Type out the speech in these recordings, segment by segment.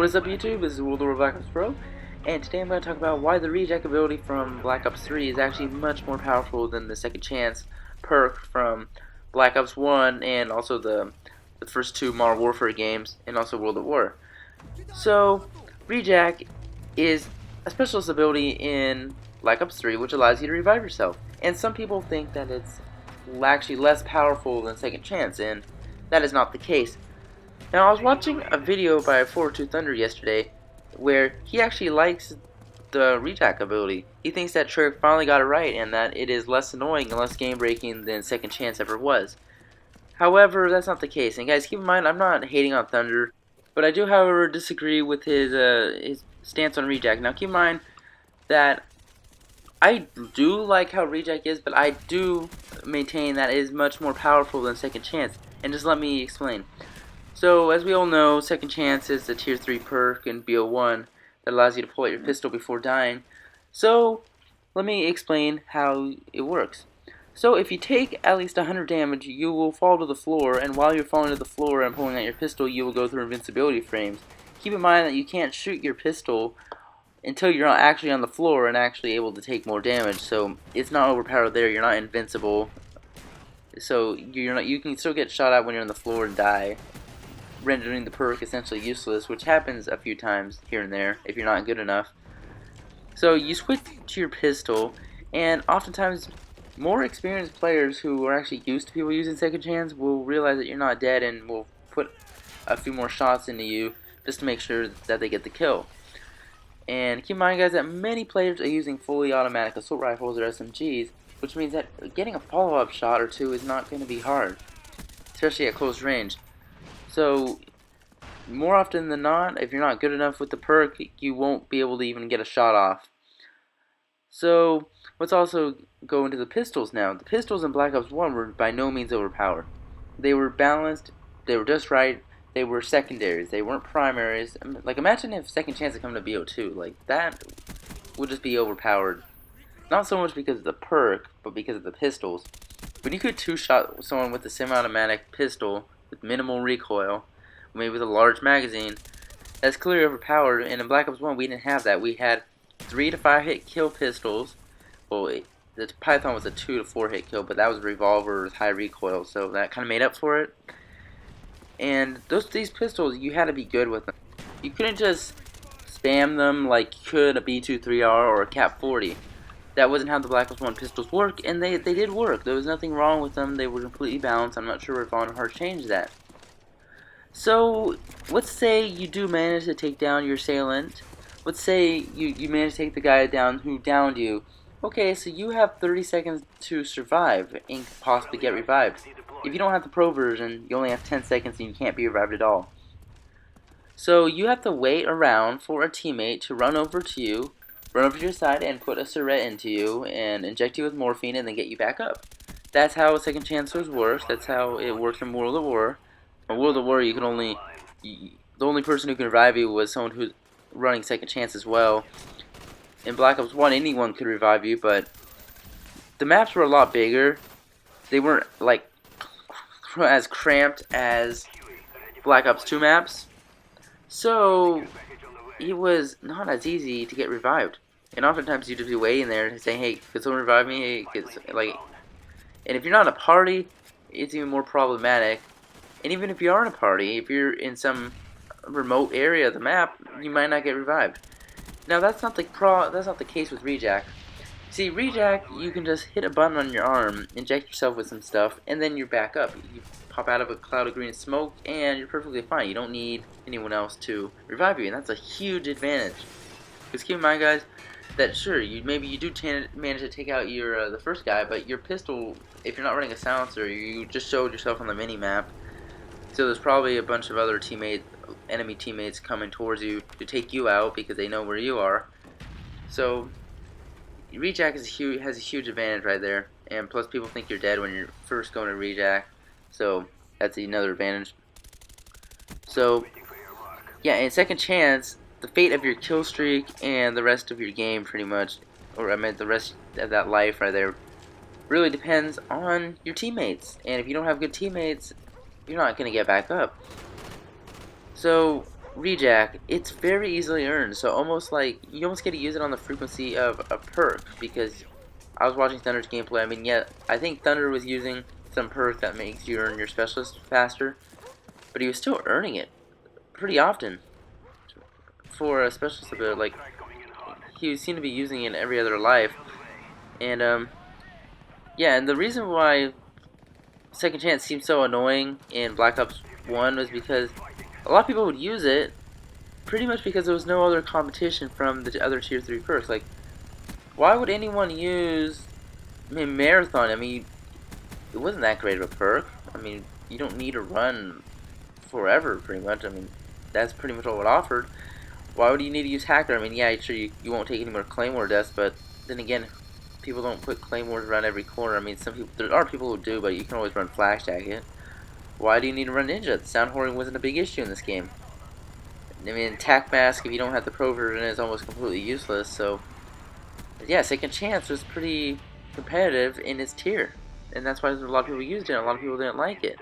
What is up, YouTube? This is World War Black Ops Pro, and today I'm going to talk about why the Rejack ability from Black Ops 3 is actually much more powerful than the Second Chance perk from Black Ops 1 and also the first two Modern Warfare games and also World at War. So, Rejack is a specialist ability in Black Ops 3 which allows you to revive yourself. And some people think that it's actually less powerful than Second Chance, and that is not the case. Now, I was watching a video by 42 Thunder yesterday where he actually likes the Rejack ability. He thinks that Trick finally got it right and that it is less annoying and less game breaking than Second Chance ever was. However, that's not the case. And guys, keep in mind, I'm not hating on Thunder, but I do, however, disagree with his stance on Rejack. Now, keep in mind that I do like how Rejack is, but I do maintain that it is much more powerful than Second Chance. And just let me explain. So, as we all know, Second Chance is the Tier 3 perk in BO1 that allows you to pull out your pistol before dying. So, let me explain how it works. So, if you take at least 100 damage, you will fall to the floor, and while you're falling to the floor and pulling out your pistol, you will go through invincibility frames. Keep in mind that you can't shoot your pistol until you're not actually on the floor and actually able to take more damage. So, it's not overpowered there, you're not invincible. So, you can still get shot at when you're on the floor and die, rendering the perk essentially useless, which happens a few times here and there if you're not good enough. So you switch to your pistol, and oftentimes more experienced players who are actually used to people using Second Chance will realize that you're not dead and will put a few more shots into you just to make sure that they get the kill. And keep in mind, guys, that many players are using fully automatic assault rifles or SMGs, which means that getting a follow-up shot or two is not going to be hard, especially at close range. So, more often than not, if you're not good enough with the perk, you won't be able to even get a shot off. So, let's also go into the pistols now. The pistols in Black Ops 1 were by no means overpowered. They were balanced, they were just right, they were secondaries, they weren't primaries. Like, imagine if Second Chance had come to BO2, like, that would just be overpowered. Not so much because of the perk, but because of the pistols. When you could two-shot someone with a semi-automatic pistol with minimal recoil, maybe with a large magazine, that's clearly overpowered. And in Black Ops 1 we didn't have that. We had 3 to 5 hit kill pistols. Well, the Python was a 2 to 4 hit kill, but that was a revolver with high recoil, so that kind of made up for it. And these pistols, you had to be good with them. You couldn't just spam them like you could a B23R or a Cap 40. That wasn't how the Black Ops 1 pistols work, and they did work. There was nothing wrong with them. They were completely balanced. I'm not sure if Von Hart changed that. So, let's say you do manage to take down your assailant. Let's say you manage to take the guy down who downed you. Okay, so you have 30 seconds to survive and possibly get revived. If you don't have the pro version, you only have 10 seconds and you can't be revived at all. So, you have to wait around for a teammate to run over to you, run over to your side and put a syringe into you and inject you with morphine and then get you back up. That's how Second Chancers works. That's how it works in World at War. In World at War, the only person who can revive you was someone who's running Second Chance as well. In Black Ops 1, anyone could revive you, but the maps were a lot bigger. They weren't like as cramped as Black Ops 2 maps, so it was not as easy to get revived. And oftentimes you'd just be waiting there and saying, hey, could someone revive me? And if you're not in a party, it's even more problematic. And even if you are in a party, if you're in some remote area of the map, you might not get revived. Now that's not the case with Rejack. See, Rejack, you can just hit a button on your arm, inject yourself with some stuff, and then you're back up. You pop out of a cloud of green smoke, and you're perfectly fine. You don't need anyone else to revive you, and that's a huge advantage. Because keep in mind, guys, that sure, maybe you do manage to take out your the first guy, but your pistol, if you're not running a silencer, you just showed yourself on the mini map. So there's probably a bunch of other enemy teammates coming towards you to take you out because they know where you are. So Rejack has a huge advantage right there, and plus people think you're dead when you're first going to Rejack, so that's another advantage. So yeah, in Second Chance, the fate of your kill streak and the rest of your game pretty much, or I meant the rest of that life right there, really depends on your teammates. And if you don't have good teammates, you're not going to get back up. So Rejack, it's very easily earned, so almost like you almost get to use it on the frequency of a perk, because I was watching Thunder's gameplay. I mean, yeah, I think Thunder was using some perk that makes you earn your specialist faster, but he was still earning it pretty often for a specialist ability. Like, he seemed to be using it in every other life, and yeah, and the reason why Second Chance seemed so annoying in Black Ops 1 was because a lot of people would use it pretty much because there was no other competition from the other tier 3 perks. Like, why would anyone use, I mean, Marathon? I mean, it wasn't that great of a perk. I mean, you don't need to run forever, pretty much. I mean, that's pretty much all it offered. Why would you need to use Hacker? I mean, yeah, sure, you won't take any more Claymore deaths, but then again, people don't put Claymores around every corner. I mean, some people, there are people who do, but you can always run Flash Jacket. Why do you need to run Ninja? The sound hoarding wasn't a big issue in this game. I mean, Tac Mask, if you don't have the Pro version, is almost completely useless, so yeah, Second Chance was pretty competitive in its tier, and that's why a lot of people used it, and a lot of people didn't like it.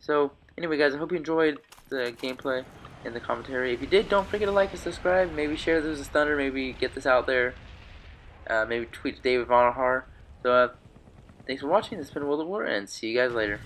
So, anyway guys, I hope you enjoyed the gameplay and the commentary. If you did, don't forget to like and subscribe, maybe share this as Thunder, maybe get this out there, maybe tweet to David Vonahar. So, thanks for watching, this has been World at War, and see you guys later.